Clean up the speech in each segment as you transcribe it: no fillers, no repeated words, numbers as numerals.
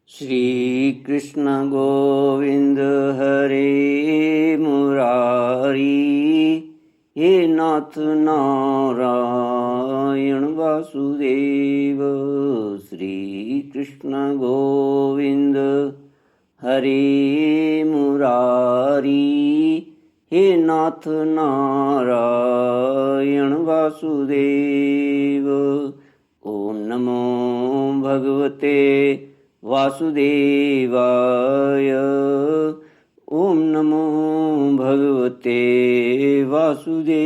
श्री कृष्ण गोविंद हरे मुरारी, हे नाथ नारायण वासुदेव। श्री कृष्ण गोविंद हरे मुरारी, हे नाथ नारायण वासुदेव। ओम नमो भगवते वासुदेवाय। ओम नमो भगवते वासुदेवाय।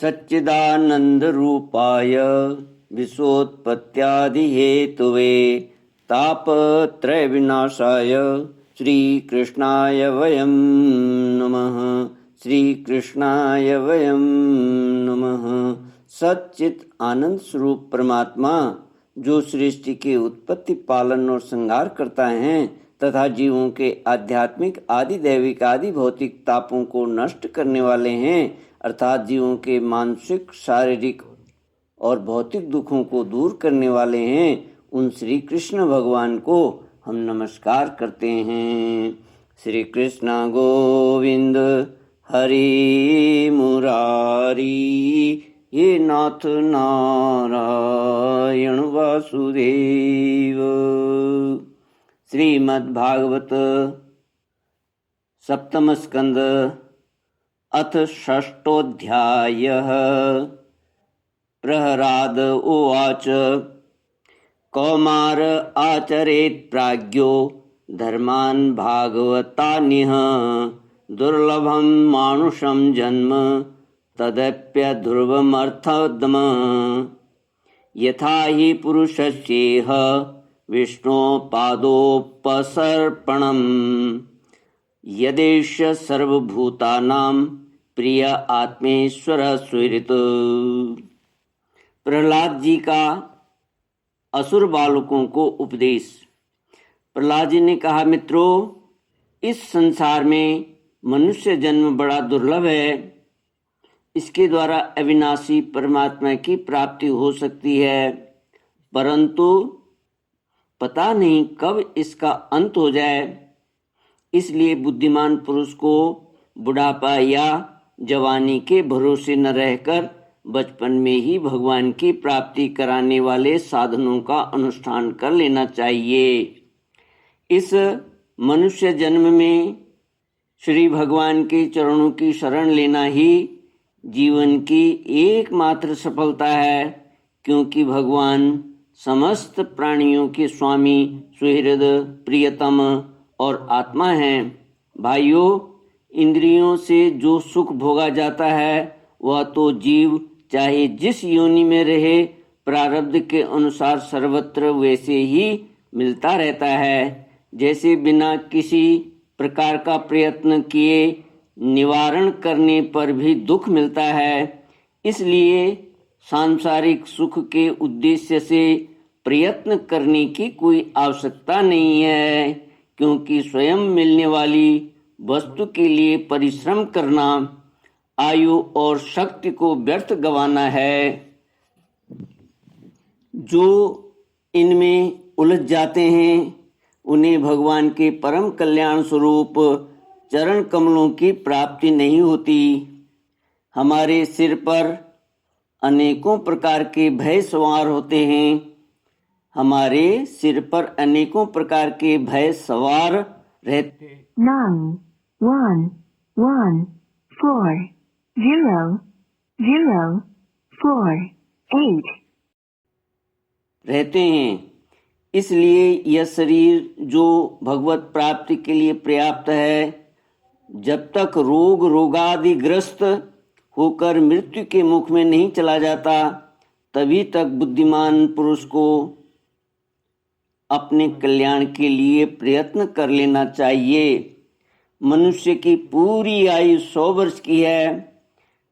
सच्चिदानंद रूपाय विश्वोत्पत्त्यादि हेतुवे तापत्रय विनाशाय श्री कृष्णाय वयं नमः। श्री कृष्णाय वयं नमः। सच्चित आनंद स्वरूप परमात्मा जो सृष्टि के उत्पत्ति, पालन और संहार करता है तथा जीवों के आध्यात्मिक, आदि दैविक, आदि भौतिक तापों को नष्ट करने वाले हैं, अर्थात जीवों के मानसिक, शारीरिक और भौतिक दुखों को दूर करने वाले हैं, उन श्री कृष्ण भगवान को हम नमस्कार करते हैं। श्री कृष्ण गोविंद हरि मुरारी, हे नाथ नारायण वासुदेव। श्रीमद्भागवत सप्तम स्कंद अथ षष्ठोऽध्यायः। प्रहलाद उवाच कौमार आचरेत् प्राज्ञो धर्मान् भागवतान्यः, दुर्लभं मानुषं जन्म तदप्यध्रुवमर्थदम्। यथा हि पुरुषस्येह विष्णोपादोपसर्पणम्, यदेष सर्वभूतानां प्रिय आत्मेश्वर सुहृत्। प्रहलाद जी का असुर बालकों को उपदेश। प्रहलाद जी ने कहा, मित्रों, इस संसार में मनुष्य जन्म बड़ा दुर्लभ है। इसके द्वारा अविनाशी परमात्मा की प्राप्ति हो सकती है, परंतु पता नहीं कब इसका अंत हो जाए। इसलिए बुद्धिमान पुरुष को बुढ़ापा या जवानी के भरोसे न रहकर बचपन में ही भगवान की प्राप्ति कराने वाले साधनों का अनुष्ठान कर लेना चाहिए। इस मनुष्य जन्म में श्री भगवान के चरणों की शरण लेना ही जीवन की एकमात्र सफलता है, क्योंकि भगवान समस्त प्राणियों के स्वामी, सुहृद, प्रियतम और आत्मा हैं। भाइयों, इंद्रियों से जो सुख भोगा जाता है वह तो जीव चाहे जिस योनि में रहे प्रारब्ध के अनुसार सर्वत्र वैसे ही मिलता रहता है। जैसे बिना किसी प्रकार का प्रयत्न किए निवारण करने पर भी दुख मिलता है, इसलिए सांसारिक सुख के उद्देश्य से प्रयत्न करने की कोई आवश्यकता नहीं है, क्योंकि स्वयं मिलने वाली वस्तु के लिए परिश्रम करना आयु और शक्ति को व्यर्थ गंवाना है। जो इनमें उलझ जाते हैं उन्हें भगवान के परम कल्याण स्वरूप चरण कमलों की प्राप्ति नहीं होती। हमारे सिर पर अनेकों प्रकार के भय सवार होते हैं। हमारे सिर पर अनेकों प्रकार के भय सवार रहते 9114004 रहते हैं। इसलिए यह शरीर जो भगवत प्राप्ति के लिए पर्याप्त है, जब तक रोग रोगादिग्रस्त होकर मृत्यु के मुख में नहीं चला जाता, तभी तक बुद्धिमान पुरुष को अपने कल्याण के लिए प्रयत्न कर लेना चाहिए। मनुष्य की पूरी आयु 100 वर्ष की है।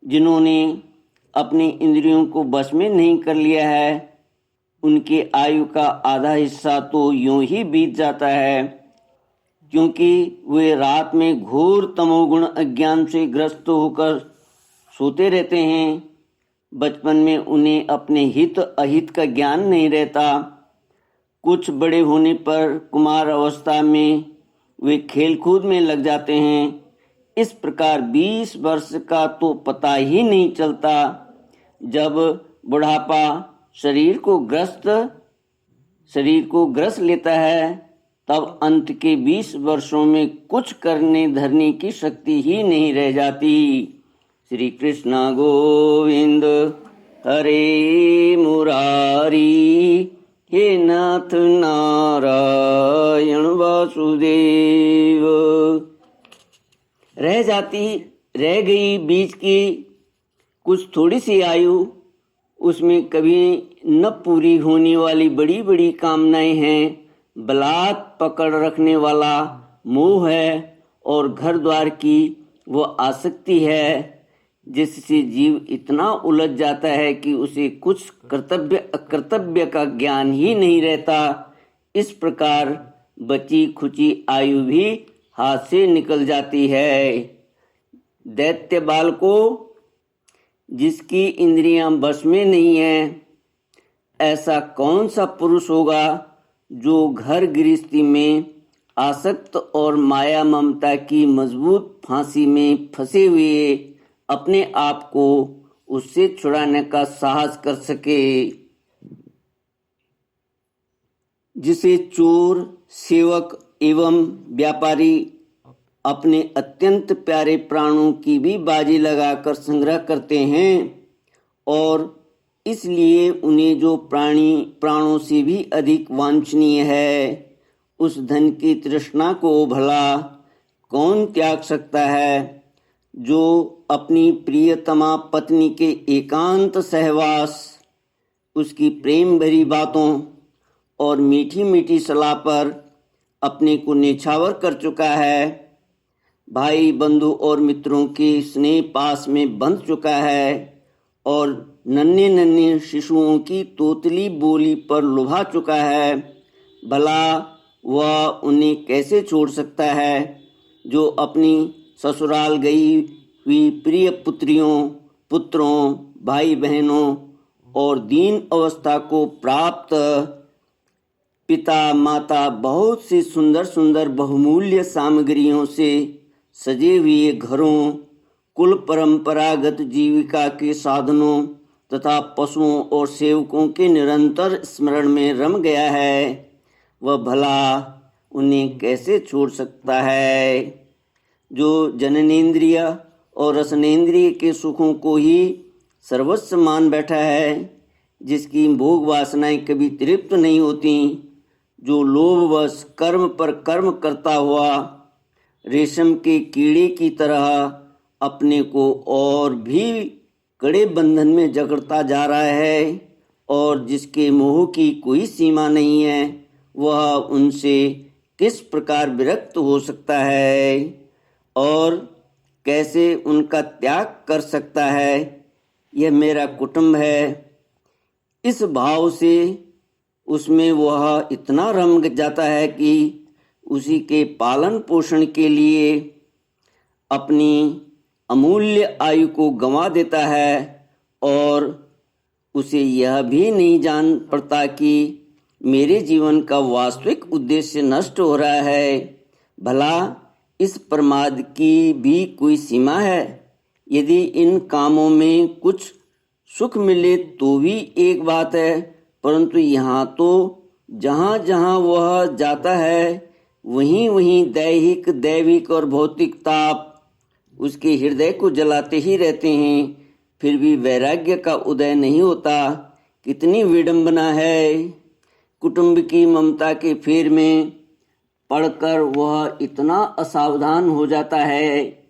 जिन्होंने अपनी इंद्रियों को वश में नहीं कर लिया है, उनके आयु का आधा हिस्सा तो यूं ही बीत जाता है, क्योंकि वे रात में घोर तमोगुण अज्ञान से ग्रस्त होकर सोते रहते हैं। बचपन में उन्हें अपने हित अहित का ज्ञान नहीं रहता। कुछ बड़े होने पर कुमार अवस्था में वे खेलकूद में लग जाते हैं। इस प्रकार 20 वर्ष का तो पता ही नहीं चलता। जब बुढ़ापा शरीर को ग्रस लेता है, तब अंत के 20 वर्षों में कुछ करने धरने की शक्ति ही नहीं रह जाती। श्री कृष्ण गोविंद हरे मुरारी, हे नाथ नारायण वासुदेव। रह गई बीच की कुछ थोड़ी सी आयु, उसमें कभी न पूरी होने वाली बड़ी बड़ी कामनाएं हैं, बलात् पकड़ रखने वाला मोह है और घर द्वार की वो आसक्ति है, जिससे जीव इतना उलझ जाता है कि उसे कुछ कर्तव्य अकर्तव्य का ज्ञान ही नहीं रहता। इस प्रकार बची खुची आयु भी हाथ से निकल जाती है। दैत्य बाल को जिसकी इंद्रियां बस में नहीं है, ऐसा कौन सा पुरुष होगा जो घर गृहस्थी में आसक्त और माया ममता की मजबूत फांसी में फंसे हुए अपने आप को उससे छुड़ाने का साहस कर सके। जिसे चोर, सेवक एवं व्यापारी अपने अत्यंत प्यारे प्राणों की भी बाजी लगाकर संग्रह करते हैं, और इसलिए उन्हें जो प्राणों से भी अधिक वांछनीय है, उस धन की तृष्णा को भला कौन त्याग सकता है। जो अपनी प्रियतमा पत्नी के एकांत सहवास, उसकी प्रेम भरी बातों और मीठी मीठी सलाह पर अपने को निछावर कर चुका है, भाई बंधु और मित्रों के स्नेह पास में बंध चुका है, और नन्हे नन्हे शिशुओं की तोतली बोली पर लुभा चुका है, भला वह उन्हें कैसे छोड़ सकता है। जो अपनी ससुराल गई हुई प्रिय पुत्रों, भाई बहनों और दीन अवस्था को प्राप्त पिता माता बहुत सी सुंदर सुंदर बहुमूल्य सामग्रियों से सजे हुए घरों, कुल परंपरागत जीविका के साधनों तथा पशुओं और सेवकों के निरंतर स्मरण में रम गया है, वह भला उन्हें कैसे छोड़ सकता है। जो जननेन्द्रिय और रसनेन्द्रिय के सुखों को ही सर्वस्व मान बैठा है, जिसकी भोग वासनाएं कभी तृप्त नहीं होती, जो लोभवश कर्म पर कर्म करता हुआ रेशम के कीड़े की तरह अपने को और भी कड़े बंधन में जकड़ता जा रहा है, और जिसके मोह की कोई सीमा नहीं है, वह उनसे किस प्रकार विरक्त हो सकता है और कैसे उनका त्याग कर सकता है। यह मेरा कुटुंब है, इस भाव से उसमें वह इतना रम जाता है कि उसी के पालन पोषण के लिए अपनी अमूल्य आयु को गंवा देता है, और उसे यह भी नहीं जान पड़ता कि मेरे जीवन का वास्तविक उद्देश्य नष्ट हो रहा है। भला इस प्रमाद की भी कोई सीमा है। यदि इन कामों में कुछ सुख मिले तो भी एक बात है, परंतु यहाँ तो जहाँ जहाँ वह जाता है, वहीं वहीं दैविक और भौतिक ताप उसके हृदय को जलाते ही रहते हैं, फिर भी वैराग्य का उदय नहीं होता। कितनी विडंबना है। कुटुंब की ममता के फेर में पड़कर वह इतना असावधान हो जाता है,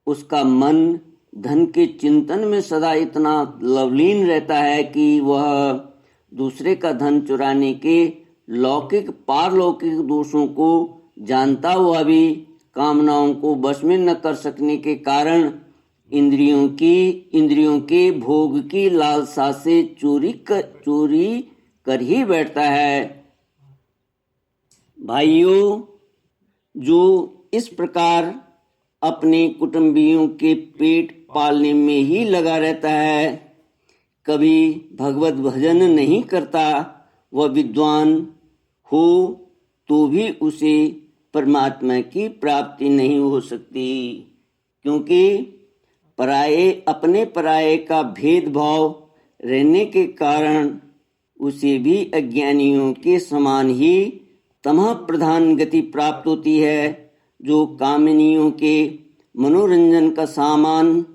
उसका मन धन के चिंतन में सदा इतना लवलीन रहता है कि वह दूसरे का धन चुराने के लौकिक पारलौकिक दोषों को जानता हुआ भी कामनाओं को बस में न कर सकने के कारण इंद्रियों के भोग की लालसा से चोरी कर ही बैठता है। भाइयों, जो इस प्रकार अपने कुटुंबियों के पेट पालने में ही लगा रहता है, कभी भगवत भजन नहीं करता, वह विद्वान हो तो भी उसे परमात्मा की प्राप्ति नहीं हो सकती, क्योंकि अपने पराये का भेदभाव रहने के कारण उसे भी अज्ञानियों के समान ही तमः प्रधान गति प्राप्त होती है, जो कामिनियों के मनोरंजन का सामान,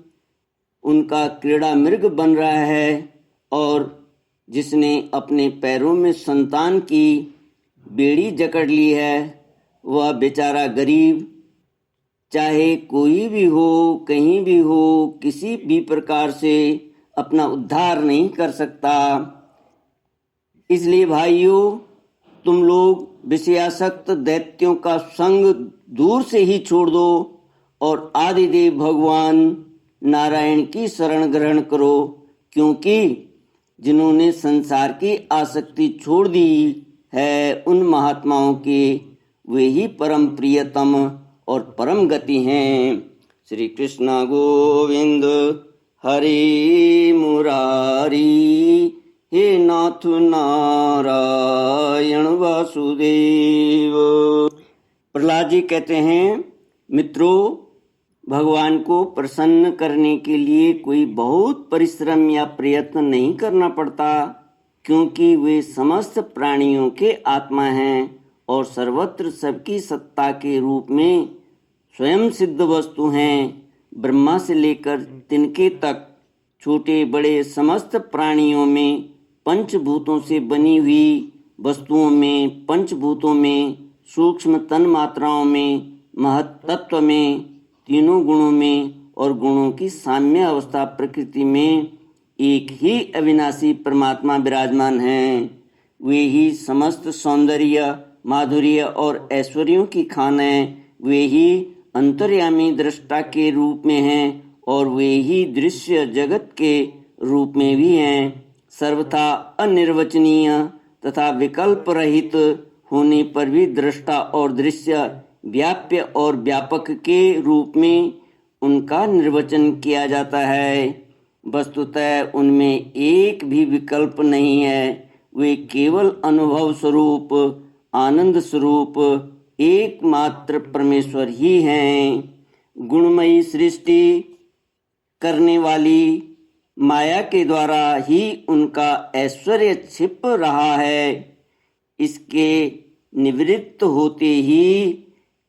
उनका क्रीड़ा मृग बन रहा है, और जिसने अपने पैरों में संतान की बेड़ी जकड़ ली है, वह बेचारा गरीब, चाहे कोई भी हो, कहीं भी हो, किसी भी प्रकार से अपना उद्धार नहीं कर सकता। इसलिए भाइयों, तुम लोग विषयासक्त दैत्यों का संग दूर से ही छोड़ दो और आदिदेव भगवान नारायण की शरण ग्रहण करो, क्योंकि जिन्होंने संसार की आसक्ति छोड़ दी है, उन महात्माओं के वे ही परम प्रियतम और परम गति हैं। श्री कृष्ण गोविंद हरि मुरारी, हे नाथ नारायण वासुदेव। प्रहलाद जी कहते हैं, मित्रों, भगवान को प्रसन्न करने के लिए कोई बहुत परिश्रम या प्रयत्न नहीं करना पड़ता, क्योंकि वे समस्त प्राणियों के आत्मा हैं और सर्वत्र सबकी सत्ता के रूप में स्वयं सिद्ध वस्तु हैं। ब्रह्मा से लेकर तिनके तक छोटे बड़े समस्त प्राणियों में, पंचभूतों से बनी हुई वस्तुओं में, पंचभूतों में, सूक्ष्म तन मात्राओं में, महत्त्व में, तीनों गुणों में और गुणों की साम्य अवस्था प्रकृति में एक ही अविनाशी परमात्मा विराजमान हैं। वे ही समस्त सौंदर्य, माधुर्य और ऐश्वर्यों की खान हैं। वे ही अंतर्यामी दृष्टा के रूप में हैं और वे ही दृश्य जगत के रूप में भी हैं। सर्वथा अनिर्वचनीय तथा विकल्प रहित होने पर भी दृष्टा और दृश्य, व्याप्य और व्यापक के रूप में उनका निर्वचन किया जाता है। वस्तुतः उनमें एक भी विकल्प नहीं है। वे केवल अनुभव स्वरूप, आनंद स्वरूप एकमात्र परमेश्वर ही हैं। गुणमयी सृष्टि करने वाली माया के द्वारा ही उनका ऐश्वर्य छिप रहा है। इसके निवृत्त होते ही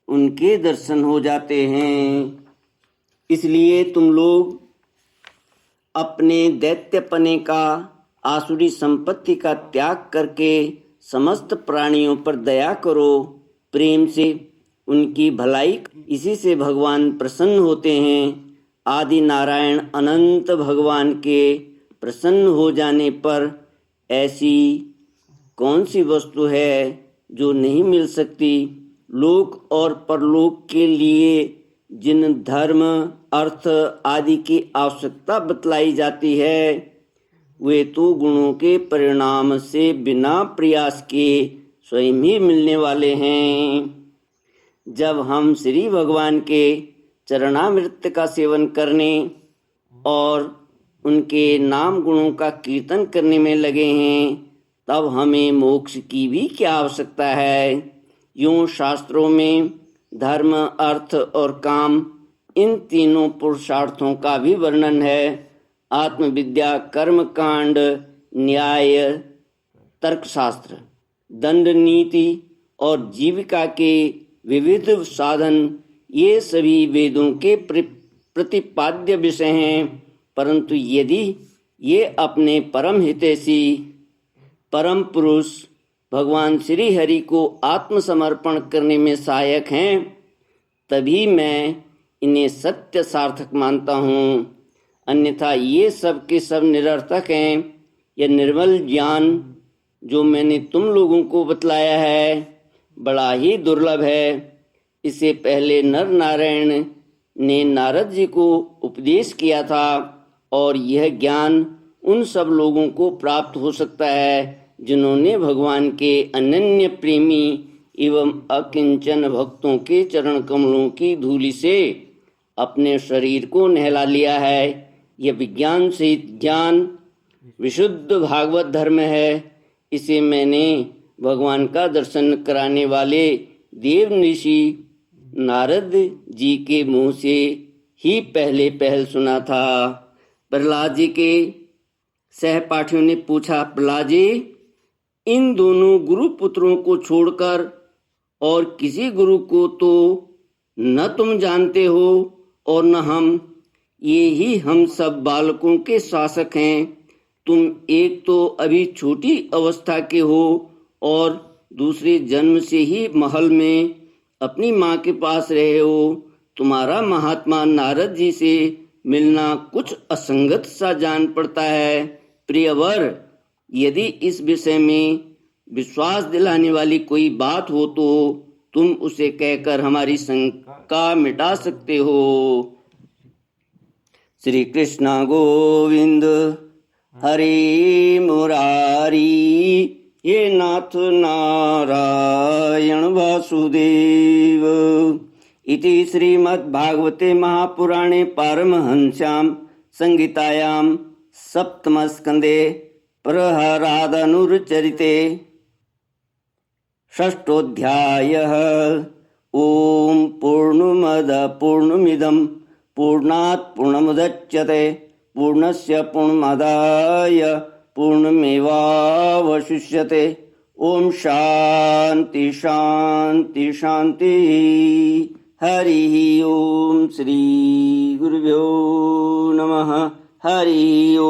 उनके दर्शन हो जाते हैं। इसलिए तुम लोग अपने दैत्यपने का, आसुरी संपत्ति का त्याग करके समस्त प्राणियों पर दया करो, प्रेम से उनकी भलाई, इसी से भगवान प्रसन्न होते हैं। आदि नारायण अनंत भगवान के प्रसन्न हो जाने पर ऐसी कौन सी वस्तु है जो नहीं मिल सकती। लोक और परलोक के लिए जिन धर्म, अर्थ आदि की आवश्यकता बतलाई जाती है, वे तो गुणों के परिणाम से बिना प्रयास के स्वयं ही मिलने वाले हैं। जब हम श्री भगवान के चरणामृत का सेवन करने और उनके नाम गुणों का कीर्तन करने में लगे हैं, तब हमें मोक्ष की भी क्या आवश्यकता है। यूं शास्त्रों में धर्म, अर्थ और काम, इन तीनों पुरुषार्थों का भी वर्णन है। आत्मविद्या, कर्म कांड, न्याय, तर्कशास्त्र, दंड नीति और जीविका के विविध साधन, ये सभी वेदों के प्रतिपाद्य विषय हैं। परंतु यदि ये अपने परम हितैषी परम पुरुष भगवान श्री हरि को आत्मसमर्पण करने में सहायक हैं, तभी मैं इन्हें सत्य सार्थक मानता हूँ। अन्यथा ये सब के सब निरर्थक हैं। यह निर्मल ज्ञान जो मैंने तुम लोगों को बतलाया है, बड़ा ही दुर्लभ है। इससे पहले नर नारायण ने नारद जी को उपदेश किया था, और यह ज्ञान उन सब लोगों को प्राप्त हो सकता है जिन्होंने भगवान के अनन्य प्रेमी एवं अकिंचन भक्तों के चरण कमलों की धूलि से अपने शरीर को नहला लिया है। यह विज्ञान सहित ज्ञान विशुद्ध भागवत धर्म है। इसे मैंने भगवान का दर्शन कराने वाले देव ऋषि नारद जी के मुंह से ही पहले पहल सुना था। प्रहलाद जी के सहपाठियों ने पूछा, प्रहलाद जी, इन दोनों गुरु पुत्रों को छोड़कर और किसी गुरु को तो न तुम जानते हो और न हम। ये ही हम सब बालकों के शासक हैं। तुम एक तो अभी छोटी अवस्था के हो और दूसरे जन्म से ही महल में अपनी माँ के पास रहे हो। तुम्हारा महात्मा नारद जी से मिलना कुछ असंगत सा जान पड़ता है। प्रियवर, यदि इस विषय में विश्वास दिलाने वाली कोई बात हो तो तुम उसे कहकर हमारी शंका मिटा सकते हो। श्री कृष्ण गोविंद हरे मुरारी, ये नाथ नारायण वासुदेव। इति श्रीमद्भागवते महापुराणे पारमहंस्यां संहितायां सप्तमस्कन्धे प्रहलादानुचरिते षष्ठोऽध्यायः। ॐ पूर्णमदः पूर्णमिदं पूर्णात् पूर्णमुदच्यते पूर्णस्य पूर्णमादाय पूर्णमेवावशिष्यते। ॐ शान्ति शान्ति शान्ति। हरिः ॐ श्री गुरुभ्यो नमः। हरिः ॐ।